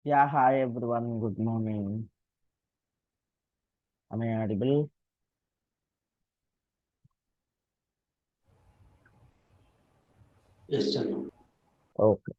Yeah, hi everyone. Good morning. Am I audible? Yes, Chandra. Okay.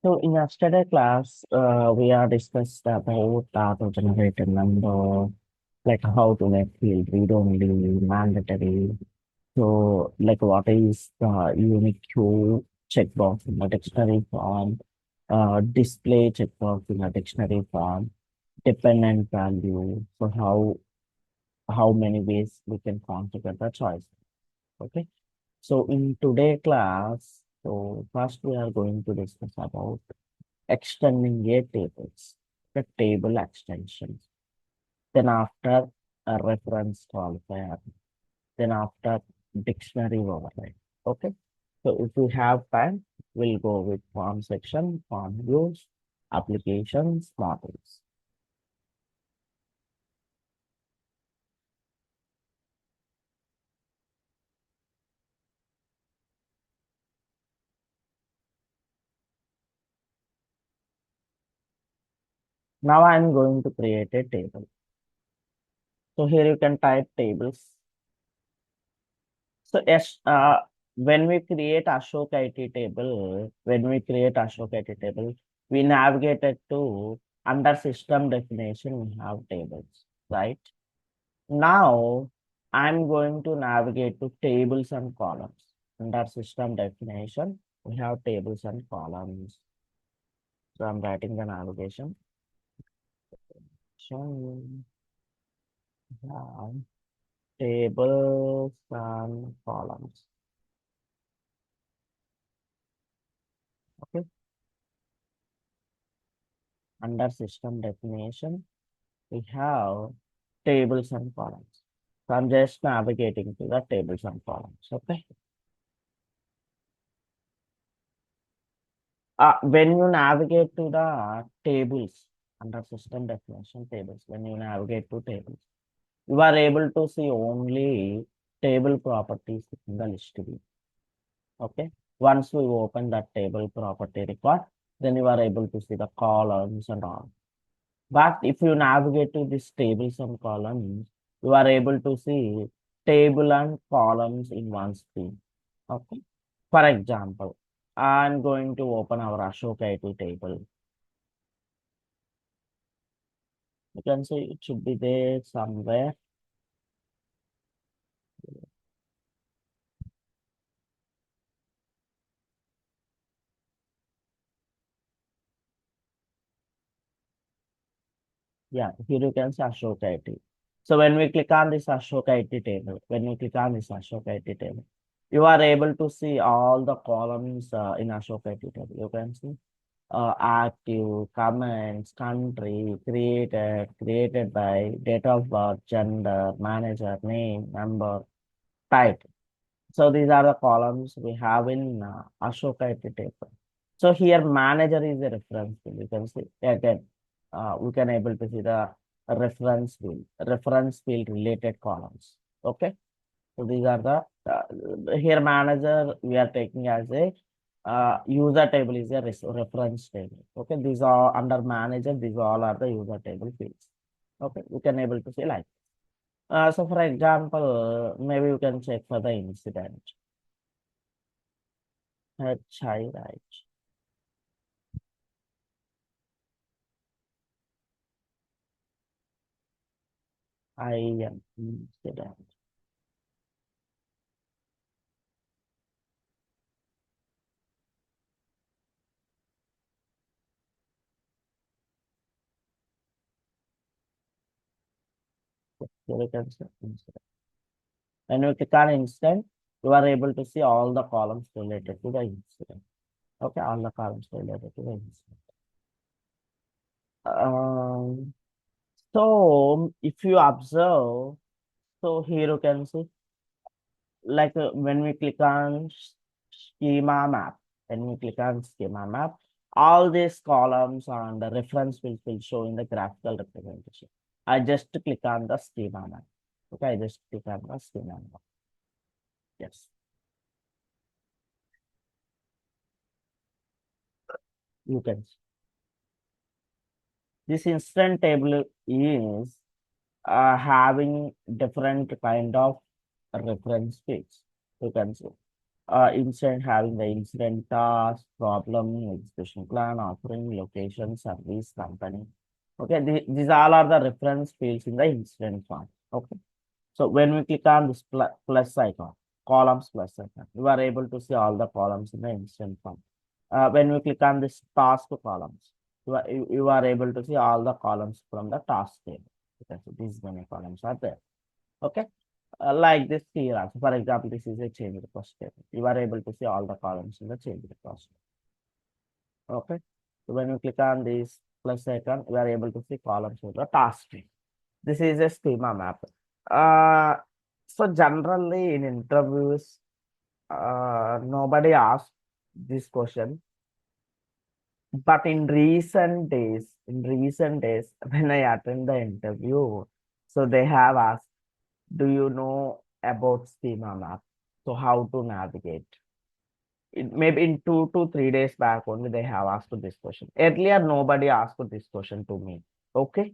So in yesterday class, we are discussed about auto-generated number, like how to make field read-only, mandatory. So like what is the unique queue checkbox in the dictionary form, display checkbox in the dictionary form, dependent value. So how many ways we can configure the choice. Okay. So in today class, so first we are going to discuss about extending a tables, the table extensions. Then after a reference qualifier, then after dictionary override. Okay. So if we have time, we'll go with form section, form views, applications, models. Now I'm going to create a table. So here you can type tables. So yes, when we create Ashok IT table, we navigated to under system definition, we have tables, right? Now I'm going to navigate to tables and columns. Under system definition, we have tables and columns. So I'm writing the navigation. So we have tables and columns. Okay. Under system definition, we have tables and columns. So I'm just navigating to the tables and columns. Okay. When you navigate to the tables under system definition tables, when you navigate to tables, You are able to see only table properties in the list view. Okay. Once we open that table property record, then you are able to see the columns and all. But if you navigate to these tables and columns, you are able to see table and columns in one screen. Okay. For example, I'm going to open our Ashok IT table. You can see it should be there somewhere. Yeah, here you can see Ashok IT. So when we click on this Ashok IT table, you are able to see all the columns in Ashok IT table. You can see active, comments, country, created by, date of birth, gender, manager, name, number, title. So these are the columns we have in Ashoka IT table. So here manager is a reference field. You can see again, we can able to see the reference field related columns. Okay. So these are the here manager we are taking as a user table is a reference table. Okay. These are under manager. These all are the user table fields. Okay. We can able to see like. So for example, maybe you can check for the incident. Chai, right. I am incident. Here you can see incident. When you click on incident, you are able to see all the columns related to the incident. Okay, all the columns related to the incident. Um, so if you observe, so here you can see like when we click on schema map, all these columns and the reference will show in the graphical representation. I just click on the schema map. Okay, I just click on the schema map. Yes, you can. This instant table is having different kind of reference fields. You can see. Incident having the incident task, problem, execution plan, offering, location, service, company. Okay, these all are the reference fields in the incident form. Okay, so when we click on this plus icon, columns plus icon, you are able to see all the columns in the incident form. When we click on this task columns, you are able to see all the columns from the task table. Okay, so these many columns are there. Okay. Like this here also. For example, this is a change request table. You are able to see all the columns in the change request. Okay. So when you click on this plus icon, you are able to see columns in the task tree. This is a schema map. Uh, so generally in interviews, nobody asks this question. But in recent days, when I attend the interview, so they have asked, do you know about schema map? So how to navigate? Maybe in 2 to 3 days back only they have asked this question. Earlier, nobody asked this question to me. Okay.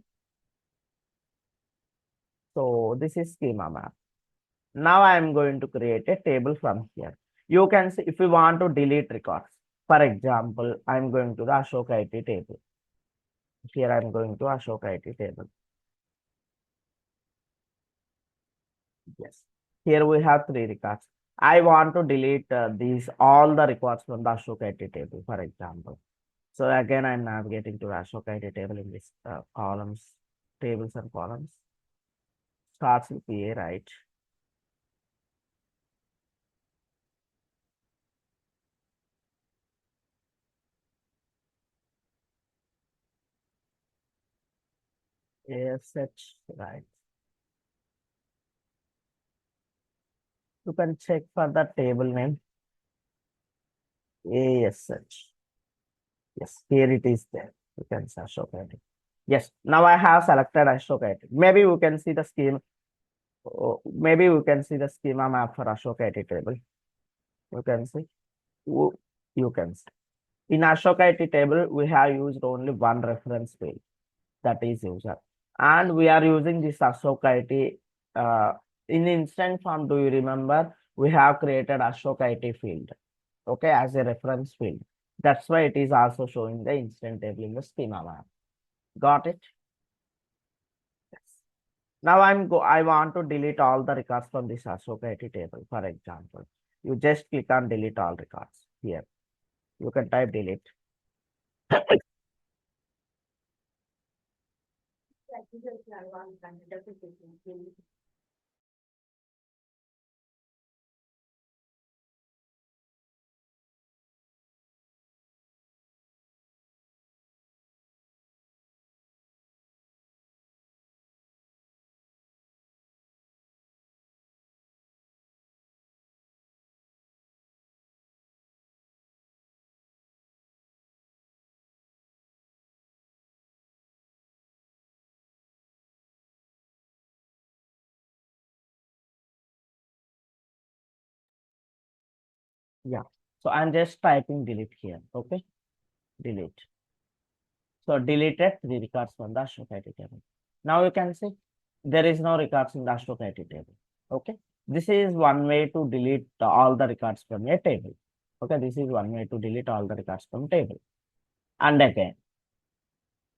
So this is schema map. Now I am going to create a table from here. You can see if you want to delete records. For example, I'm going to the Ashok IT table. Here I'm going to Ashok IT table. Yes. Here we have 3 records. I want to delete these all the records from the Ashok IT table, for example. So again, I'm navigating to Ashok IT table in this columns, tables and columns. Starts with A, right? ASH, right? You can check for the table name ASH. Yes, here it is there. You can see Ashok IT. Yes, now I have selected Ashok IT. Maybe you can see the scheme. Maybe we can see the schema map for Ashoka IT table. You can see. You you can see. In Ashoka IT table, we have used only one reference field, that is user. And we are using this Ashoka IT in instant form. Do you remember? We have created Ashoka IT field, okay, as a reference field. That's why it is also showing the instant table in the schema map. Got it? Yes. Now I want to delete all the records from this Ashoka IT table, for example. You just click on delete all records here. You can type delete. Yeah. So I'm just typing delete here. Okay. Delete. So deleted three records from the Ashoka IT table. Now you can see there is no records in the Ashoka IT table. Okay. This is one way to delete all the records from a table. Okay. This is one way to delete all the records from table. And again,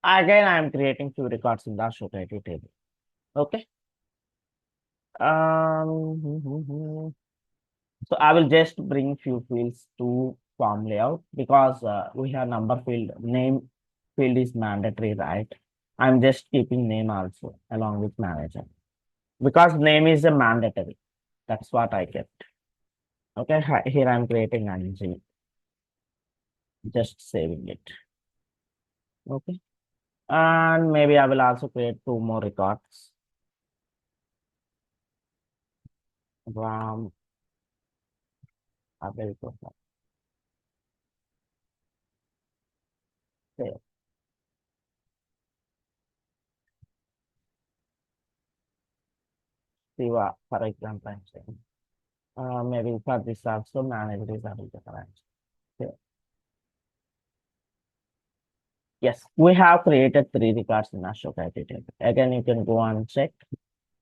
I am creating few records in the Ashoka IT table. Okay. So I will just bring few fields to form layout because we have number field, name field is mandatory, right? I'm just keeping name also along with manager because name is a mandatory. That's what I kept. Okay, here I'm creating ng, just saving it. Okay, and maybe I will also create two more records. I will go there. Siva, for example, I'm saying. Maybe for this also manager is available. Okay. Yes, we have created three records in Ashoka IT table. Again, you can go and check.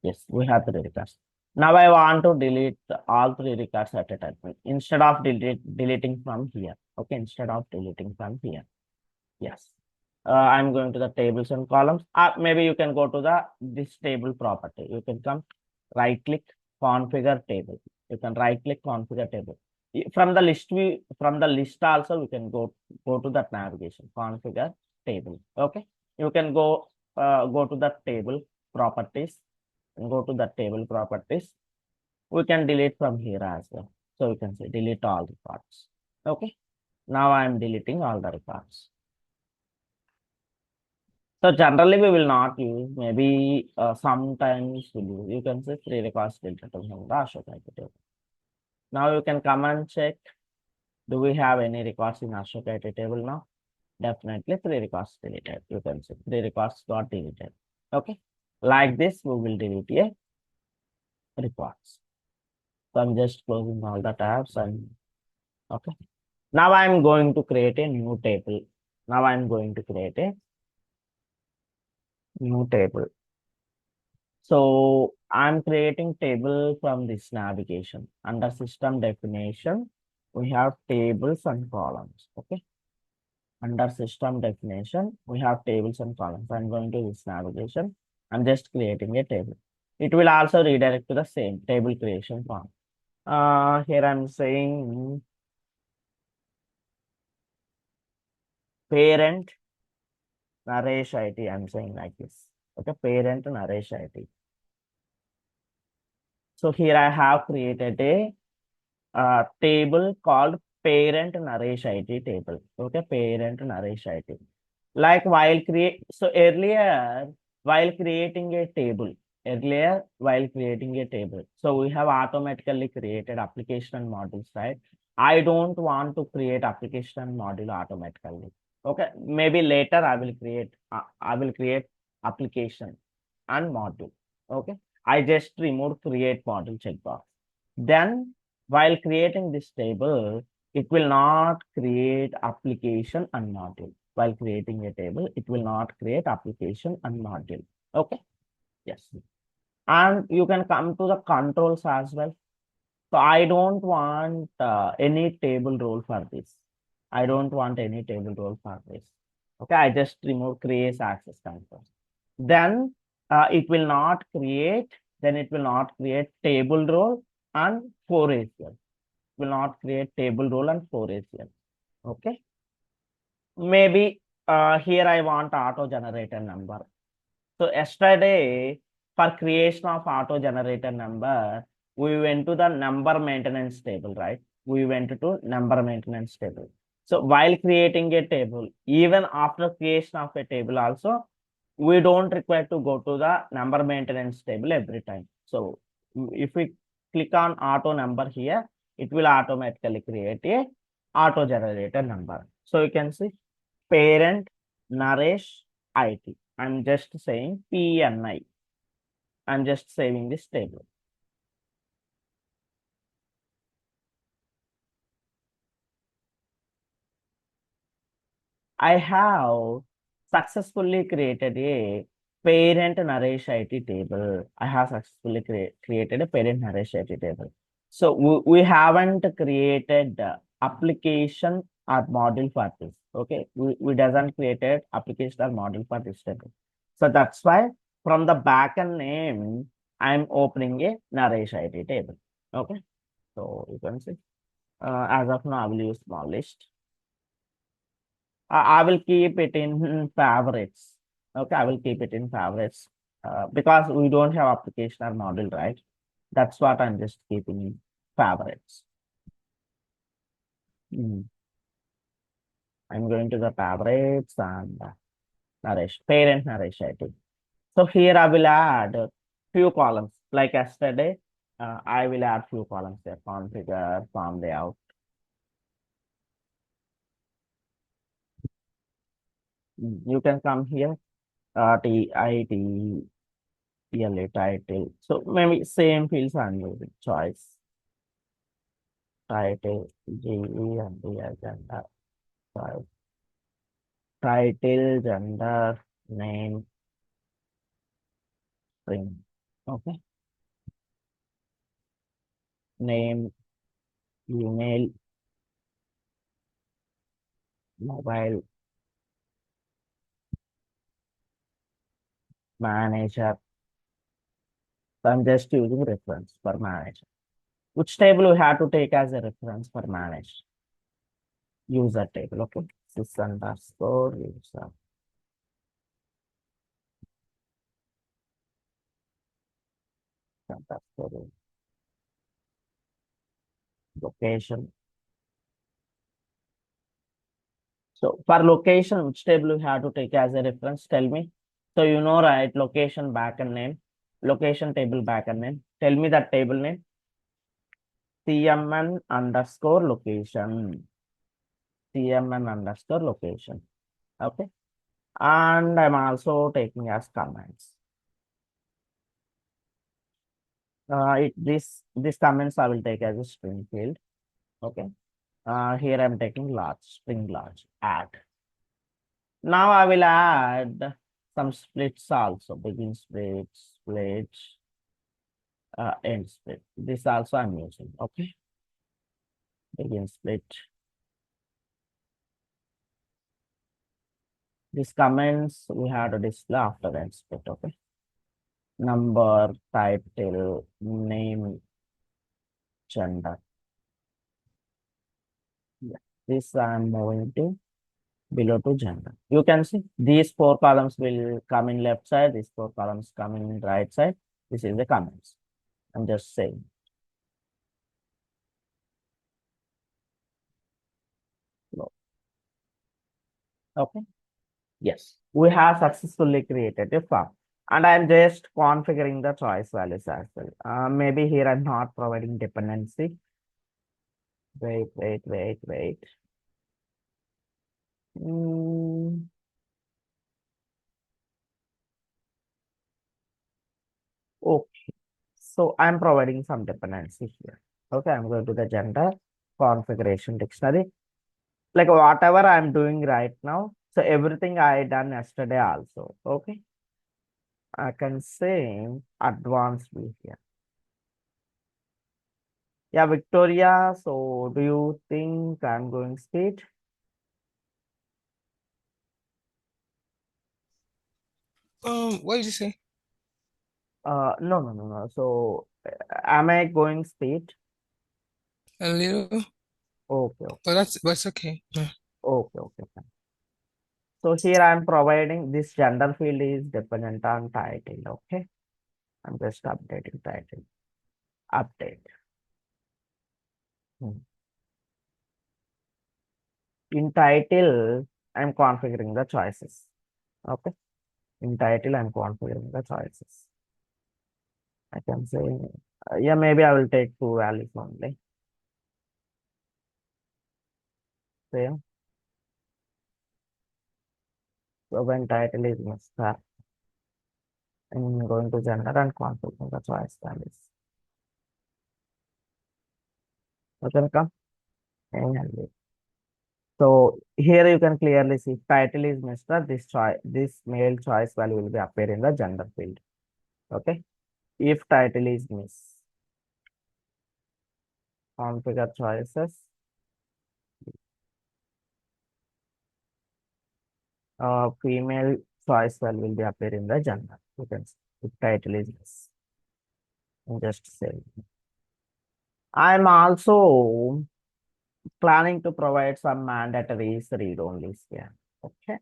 Yes, we have three records. Now I want to delete all three records at a time. Instead of deleting from here. Okay, instead of deleting from here. Yes. I'm going to the tables and columns. Maybe you can go to the this table property. You can come right click configure table. You can right click configure table. From the list view, from the list also we can go to that navigation configure table. Okay. You can go to the table properties and go to the table properties. We can delete from here as well. So you can say delete all records. Okay. Now I am deleting all the records. So generally we will not use, maybe sometimes we'll use. You can say three records deleted from the Ashoka IT table. Now you can come and check, do we have any records in Ashoka IT table now? Definitely three records deleted. You can say three records got deleted. Okay. Like this, we will delete a records. So I'm just closing all the tabs and okay. Now I'm going to create a new table. Now I'm going to create a new table. So I'm creating table from this navigation. Under system definition, we have tables and columns. Okay. Under system definition, we have tables and columns. I'm going to this navigation. I'm just creating a table. It will also redirect to the same table creation form. Here I'm saying parent Naresh IT. I'm saying like this. Okay, parent Naresh IT. So here I have created a table called parent Naresh IT table. Okay, parent Naresh IT. Like so earlier while creating a table, so we have automatically created application and modules, right? I don't want to create application and module automatically. Okay, maybe later I will create application and module. Okay, I just remove create module checkbox. Then while creating this table, it will not create application and module. While creating a table, it will not create application and module. Okay. Yes. And you can come to the controls as well. So I don't want any table role for this. I don't want any table role for this. Okay, I just remove create access control. Then it will not create, then it will not create table role and 4 ACL. Will not create table role and 4 ACL. Okay. Maybe here I want auto generator number. So yesterday, for creation of auto generator number, we went to the number maintenance table, right? We went to number maintenance table. So while creating a table, even after creation of a table also, we don't require to go to the number maintenance table every time. So if we click on auto number here, it will automatically create a auto generator number. So you can see parent Naresh IT. I'm just saying PNI. I'm just saving this table. I have successfully created a parent Naresh IT table. I have successfully created a parent Naresh IT table. So we haven't created application or module for this. Okay, we doesn't created application or module for this table. So that's why from the backend name, I'm opening a Naresh IT table. Okay, so you can see as of now, I will use small list. I will keep it in favorites. Okay, I will keep it in favorites because we don't have application or model, right? That's what I'm just keeping in favorites. Mm. I'm going to the favorites and Naresh, parent Naresh IT. So here I will add few columns. Like yesterday, I will add few columns there, configure, form layout. You can come here, TIT, ELA title. So maybe same fields I'm using. Choice, title, GE, and the gender. Choice, title, gender, name, string. Okay. Name, email, mobile, manager. So I'm just using reference for manager. Which table we have to take as a reference for manager? User table. Okay. Sys underscore user underscore location. So for location, which table you have to take as a reference? Tell me. So you know, right? Location backend name, location table backend name. Tell me that table name. CMN underscore location. CMN underscore location. Okay. And I'm also taking as comments. This comments I will take as a string field. Okay. Here I'm taking large, string large, add. Now I will add some splits also, begin split, split, end split. This also I'm using. Okay. Begin split. These comments we have to display after end split. Okay. Number, title, name, gender. Yeah. This I'm moving to below to gender. You can see these 4 columns will come in left side. These 4 columns come in right side. This is the comments. I'm just saying. Okay. Yes, we have successfully created a form. And I'm just configuring the choice values as well. Maybe here I'm not providing dependency. Wait. Mm, okay. So I'm providing some dependency here. Okay, I'm going to the gender configuration dictionary. Like whatever I'm doing right now. So everything I done yesterday also. Okay. I can say advanced view here. Yeah, Victoria. So do you think I'm going speed? What did you say? No, no, no, no. So am I going speed? A little, Okay, okay, but that's okay. Yeah. okay, okay. Fine. So here I'm providing this gender field is dependent on title. Okay. I'm just updating title. Update. Hmm. In title, I'm configuring the choices. Okay. In title, I'm configuring the choices. I can say, yeah, maybe I will take two values only. Same. So when title is Mr. I'm going to gender and configuring the choice values. Okay, come. And so here you can clearly see title is Mr. This choice, this male choice value will be appear in the gender field. Okay. If title is Miss, configure choices. Female choice value will be appear in the gender. You can see if title is Miss. And just say. I'm also planning to provide some mandatory read-onlys here. Okay.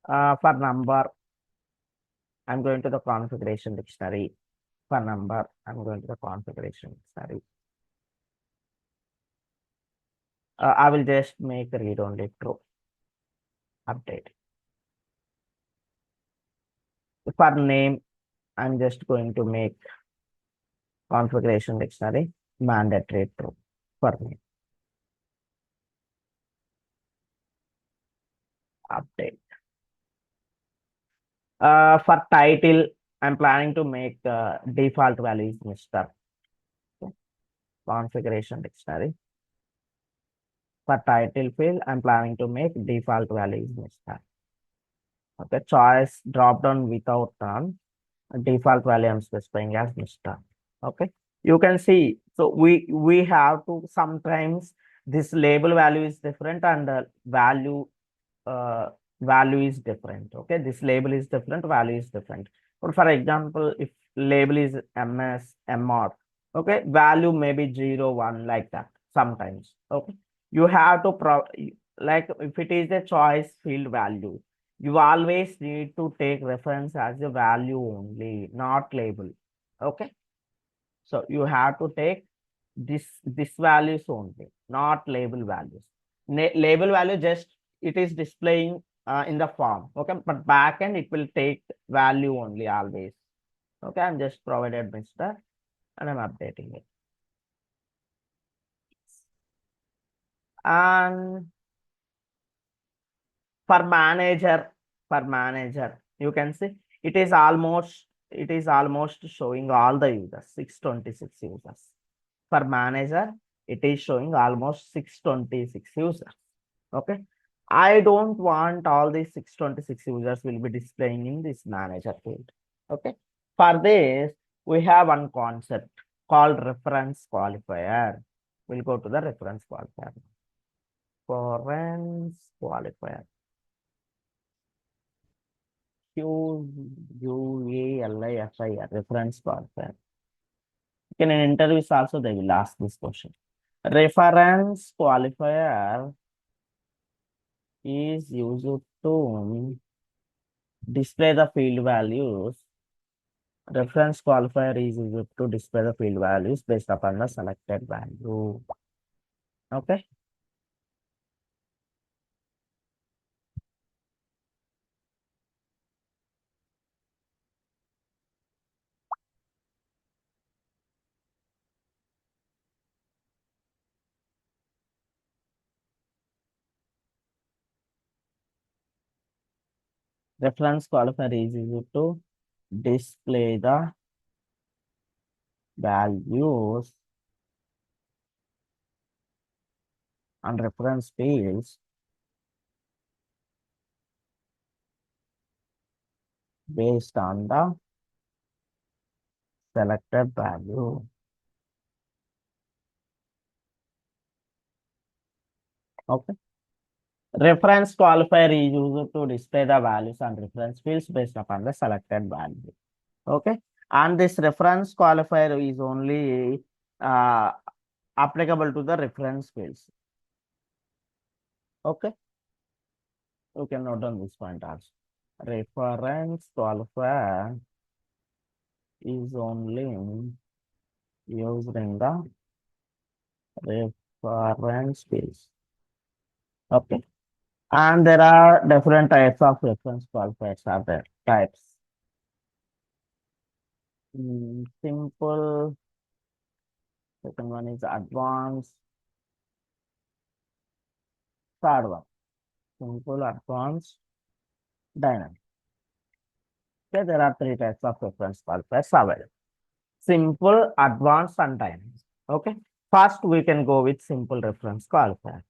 For number, I'm going to the configuration dictionary. For number, I'm going to the configuration dictionary. I will just make read-only true. Update. For name, I'm just going to make configuration dictionary mandatory true for name. Update. For title, I'm planning to make the default value is Mr. Okay. Configuration dictionary. For title field, I'm planning to make default value is Mr. Okay. Choice drop down without none. Default value I'm specifying as Mr. Okay. You can see. So we have to sometimes this label value is different and uh, value is different. Okay, this label is different, value is different. But for example, if label is ms mr, okay, value may be 0 1 like that sometimes. Okay, you have to like if it is a choice field value, you always need to take reference as a value only, not label. Okay, so you have to take this values only, not label values. Label value just it is displaying in the form. Okay, but backend it will take value only always. Okay, I'm just provided Mr. and I'm updating it. And for manager, you can see it is almost showing all the users, 626 users. For manager, it is showing almost 626 users. Okay. I don't want all these 626 users will be displaying in this manager field. Okay. For this, we have one concept called reference qualifier. We'll go to the reference qualifier. Reference qualifier. QUALIFIR, reference qualifier. In interviews also they will ask this question. Reference qualifier is used to display the field values. Reference qualifier is used to display the field values based upon the selected value. Okay. Reference qualifier is used to display the values and reference fields based on the selected value. Okay. Reference qualifier is used to display the values and reference fields based upon the selected value. Okay. And this reference qualifier is only applicable to the reference fields. Okay. You can note down this point also. Reference qualifier is only used in the reference fields. Okay. And there are different types of reference qualifiers are there. Types. Simple. Second one is advanced. Third one. Simple, advanced, dynamic. Okay, there are three types of reference qualifiers available. Simple, advanced, and dynamic. Okay. First, we can go with simple reference qualifier.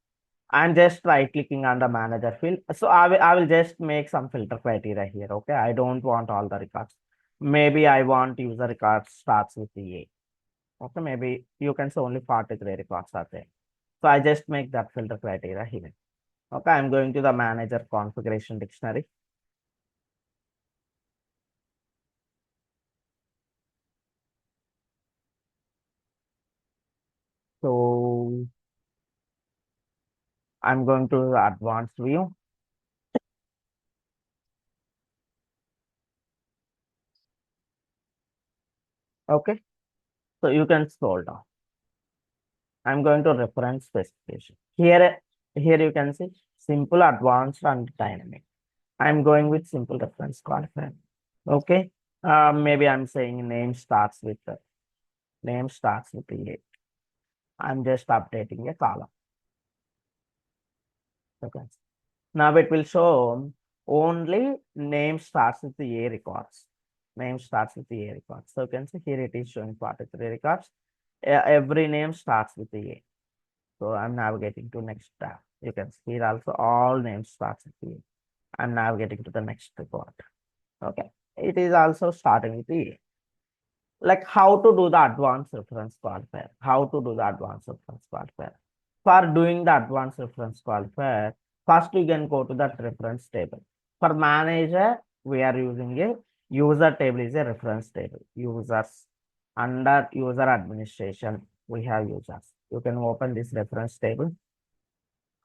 I'm just right clicking on the manager field. So I will just make some filter criteria here. Okay. I don't want all the records. Maybe I want user records starts with the A. Okay. Maybe you can say only 43 records are there. So I just make that filter criteria here. Okay. I'm going to the manager configuration dictionary. So I'm going to the advanced view. Okay. So you can scroll down. I'm going to reference specification. Here you can see simple, advanced, and dynamic. I'm going with simple reference qualifier. Okay. Maybe I'm saying name starts with the A. I'm just updating a column. Okay. Now it will show only name starts with the A records. Name starts with the A records. So you can see here it is showing 43 records. Every name starts with the A. So I'm navigating to next tab. You can see here also all names starts with the A. I'm navigating to the next report. Okay. It is also starting with the A. Like how to do the advanced reference qualifier. How to do the advanced reference qualifier. For doing the advanced reference qualifier, first you can go to that reference table. For manager, we are using a user table is a reference table. Users. Under user administration, we have users. You can open this reference table.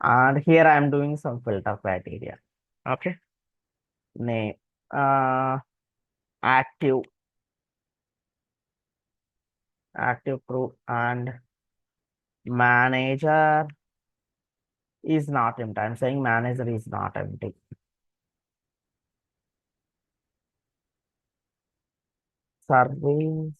And here I am doing some filter criteria. Okay. Name. Active. Active true and manager is not empty. I'm saying manager is not empty. Service.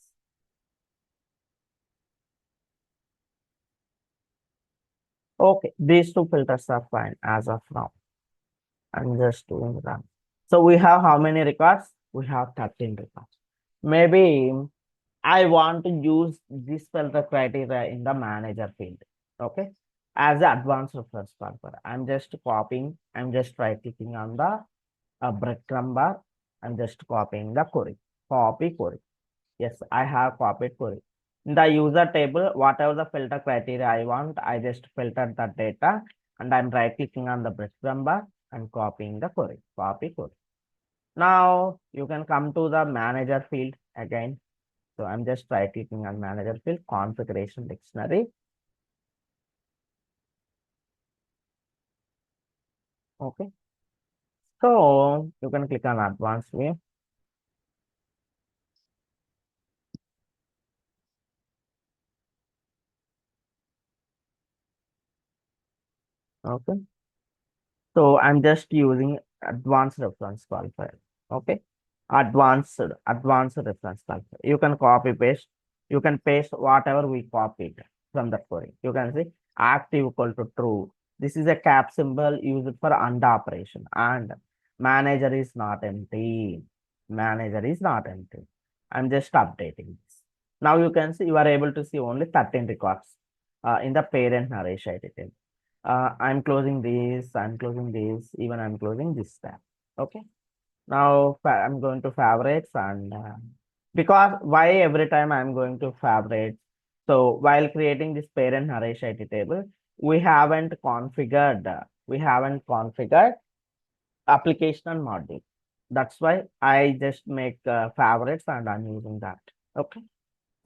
Okay, these two filters are fine as of now. I'm just doing that. So we have how many records? We have 13 records. Maybe I want to use this filter criteria in the manager field. Okay. As the advanced reference qualifier. I'm just copying. I'm just right clicking on the breadcrumb bar. I'm just copying the query. Copy query. Yes, I have copied query. In the user table, whatever the filter criteria I want, I just filtered the data and I'm right clicking on the breadcrumb bar and copying the query. Copy query. Now you can come to the manager field again. So I'm just right clicking on manager field, configuration dictionary. Okay. So you can click on advanced view. Okay. So I'm just using advanced reference qualifier. Okay. Advanced reference qualifier. You can copy paste. You can paste whatever we copied from the query. You can see active equal to true. This is a cap symbol used for AND operation. And manager is not empty. Manager is not empty. I'm just updating this. Now you can see you are able to see only 13 records in the parent narration detail. I'm closing this, I'm closing this, even I'm closing this tab. Okay. Now I'm going to favorites and because why every time I'm going to favorites. So while creating this parent narration table, we haven't configured application and module. That's why I just make favorites and I'm using that. Okay.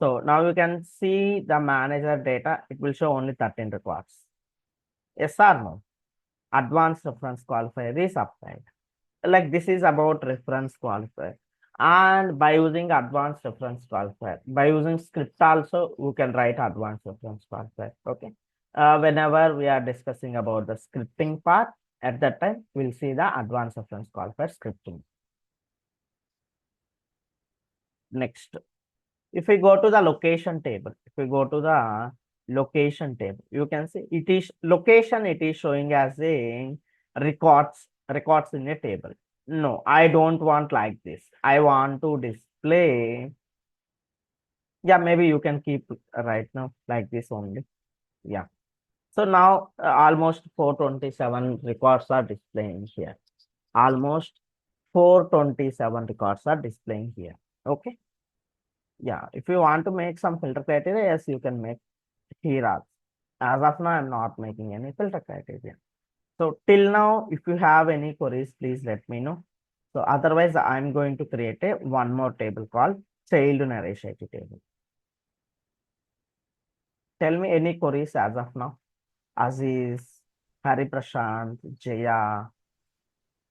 So now you can see the manager data. It will show only 13 records. Yes or no? Advanced reference qualifier is applied. Like this is about reference qualifier. And by using advanced reference qualifier, by using script also, we can write advanced reference qualifier. Okay. Whenever we are discussing about the scripting part, at that time, we'll see the advanced reference qualifier scripting. Next, if we go to the location table, you can see it is location, it is showing as a records in a table. No, I don't want like this. I want to display. Yeah, maybe you can keep right now like this only. Yeah. So now almost 427 records are displaying here. Almost 427 records are displaying here. Okay. Yeah, if you want to make some filter criteria, yes, you can make here also. As of now, I'm not making any filter criteria. So till now, if you have any queries, please let me know. So otherwise, I'm going to create a one more table called child narration table. Tell me any queries as of now. Aziz, Hari Prashant, Jaya,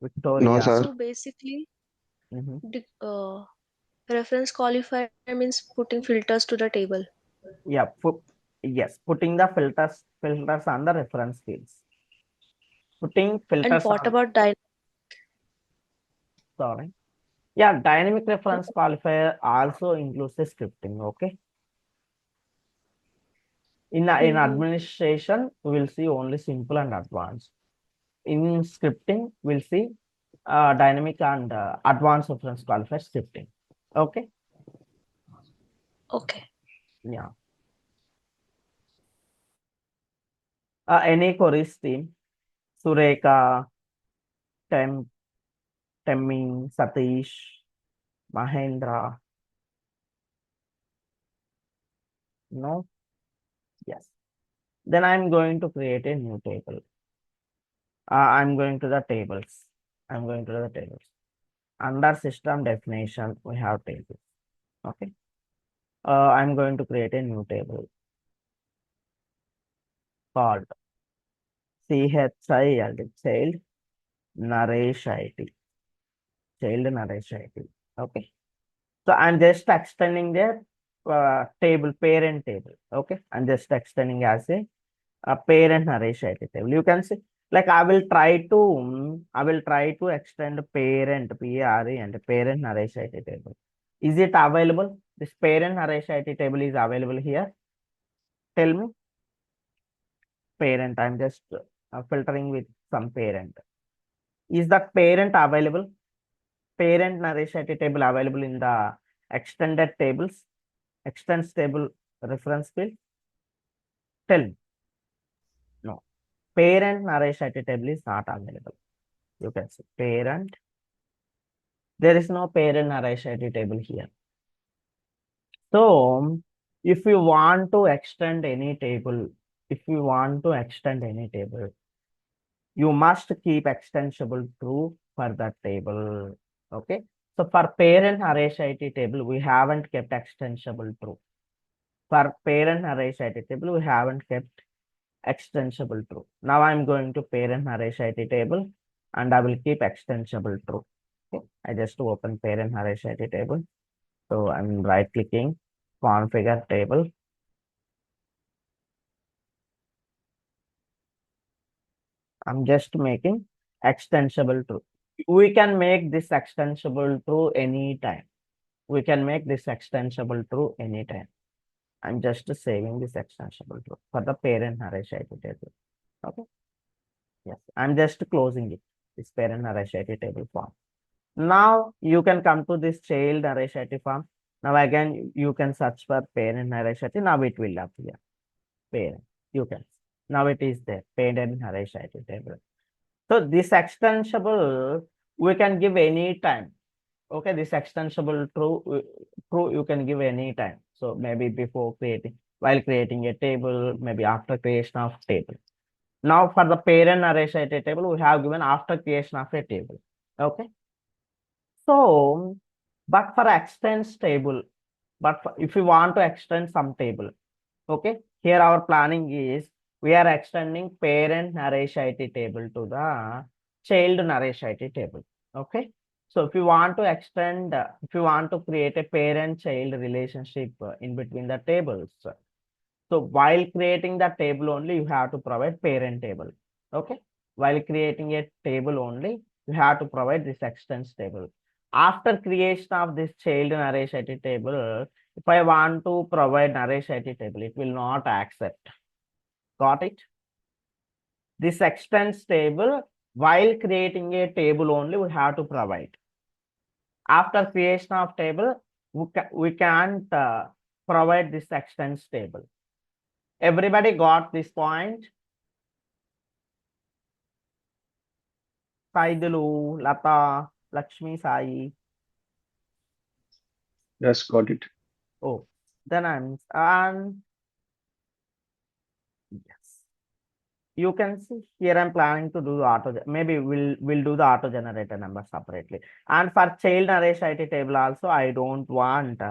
No, Victoria. sir. So basically, Mhm. the reference qualifier means putting filters to the table. Yeah, yes, putting the filters on the reference fields. Putting And filters what on, about sorry. Yeah, dynamic reference qualifier also includes the scripting. Okay. In Mhm. administration, we will see only simple and advanced. In scripting, we'll see dynamic and advanced reference qualifier scripting. Okay. Okay. Yeah. Any queries team? Sureka, Tem, Temmin, Satish, Mahendra. No? Yes. Then I'm going to create a new table. I'm going to the tables. I'm going to the tables. Under system definition, we have tables. Okay. I'm going to create a new table called CHILD, child narration. Child narration. Okay. So I'm just extending the table, parent table. Okay. I'm just extending as a parent narration table. You can see, like I will try to extend parent PRE and parent narration table. Is it available? This parent narration table is available here. Tell me, parent. I'm just filtering with some parent. Is that parent available? Parent narration table available in the extended tables, extends table reference field? Tell me. No. Parent narration table is not available. You can see parent. There is no parent narration table here. So if you want to extend any table, you must keep extensible true for that table. Okay. So for parent narration table, we haven't kept extensible true. For parent narration table, we haven't kept extensible true. Now I'm going to parent narration table and I will keep extensible true. Okay. I just open parent narration table. So I'm right clicking, configure table. I'm just making extensible true. We can make this extensible true anytime. We can make this extensible true anytime. I'm just saving this extensible true for the parent narration table. Okay. Yes. I'm just closing it. This parent narration table form. Now you can come to this child narration form. Now again, you can search for parent Naresh. Now it will appear. Parent. You can. Now it is there. Parent Naresh table. So this extensible we can give any time. Okay, this extensible true you can give any time. So maybe before creating, while creating a table, maybe after creation of table. Now for the parent array table, we have given after creation of a table. Okay. So, but for extends table, if you want to extend some table, okay, here our planning is we are extending parent narration table to the child narration table. Okay. So if you want to extend, if you want to create a parent-child relationship in between the tables, so while creating the table only, you have to provide parent table. Okay. While creating a table only, you have to provide this extends table. After creation of this child narration table, if I want to provide narration table, it will not accept. Got it? This extends table, while creating a table only, we have to provide. After creation of table, we can't provide this extends table. Everybody got this point? Saidulu, Lata, Lakshmi Sai. Yes, got it. Oh, then and yes. You can see here I'm planning to do the auto. Maybe we'll do the auto generator number separately. And for child narration table also, I don't want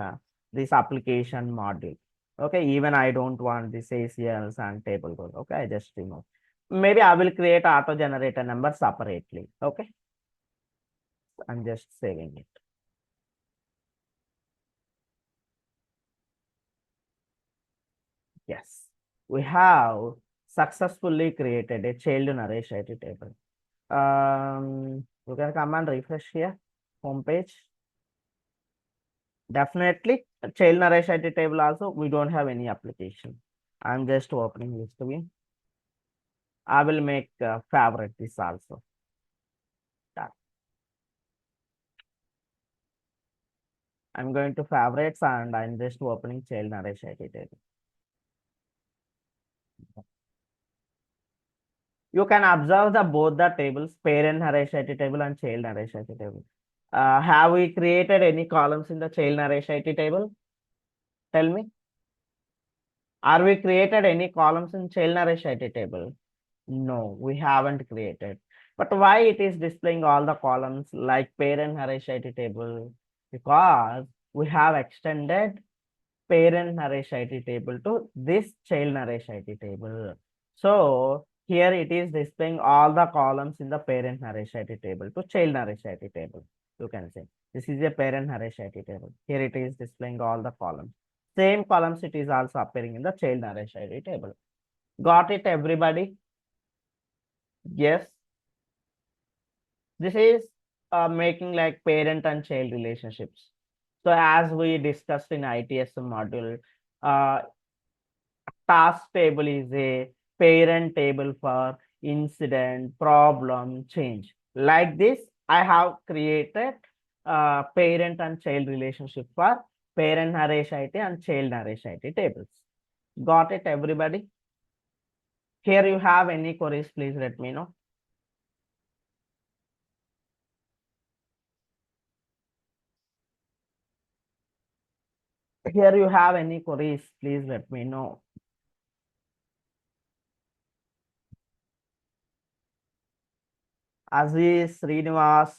this application module. Okay, even I don't want this ACLs and table code. Okay, I just remove. Maybe I will create auto generator number separately. Okay, I'm just saving it. Yes, we have successfully created a child narration table. You can come and refresh here, home page. Definitely, child narration table also, we don't have any application. I'm just opening list view. I will make favorite this also. Done. I'm going to favorites and I'm just opening child narration table. You can observe the both the tables, parent narration table and child narration table. Have we created any columns in the child narration table? Tell me. Are we created any columns in child narration table? No, we haven't created. But why it is displaying all the columns like parent narration table? Because we have extended parent narration table to this child narration table. So here it is displaying all the columns in the parent narration table to child narration table. You can say this is a parent narration table. Here it is displaying all the columns. Same columns it is also appearing in the child narration table. Got it, everybody? Yes. This is making like parent and child relationships. So as we discussed in ITSM module, uh, task table is a parent table for incident, problem, change. Like this, I have created parent and child relationship for parent narration and child narration tables. Got it, everybody? Here you have any queries, please let me know. Here you have any queries, please let me know. Aziz, Srinivas,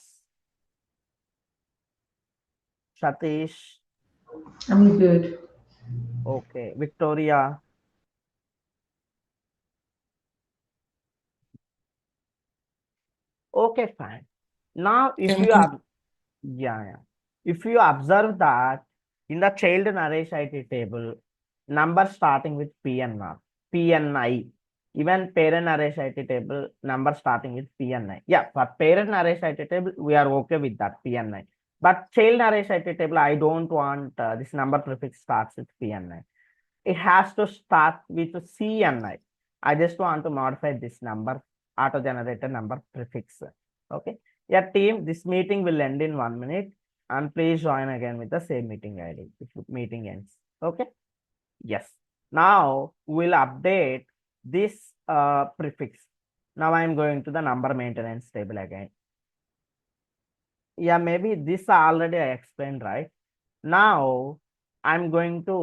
Satish. I'm good. Okay, Victoria. Okay, fine. Now, if I'm you good. are, yeah. If you observe that in the child narration table, number starting with PNR, PNI, even parent narration table, number starting with PNI. Yeah, for parent narration table, we are okay with that PNI. But child narration table, I don't want this number prefix starts with PNI. It has to start with CNI. I just want to modify this number, auto generator number prefix. Okay. Yeah, team, this meeting will end in 1 minute. and please join again with the same meeting ID if meeting ends. Okay. Yes. Now we'll update this prefix. Now I'm going to the number maintenance table again. Yeah, maybe this already I explained, right? Now I'm going to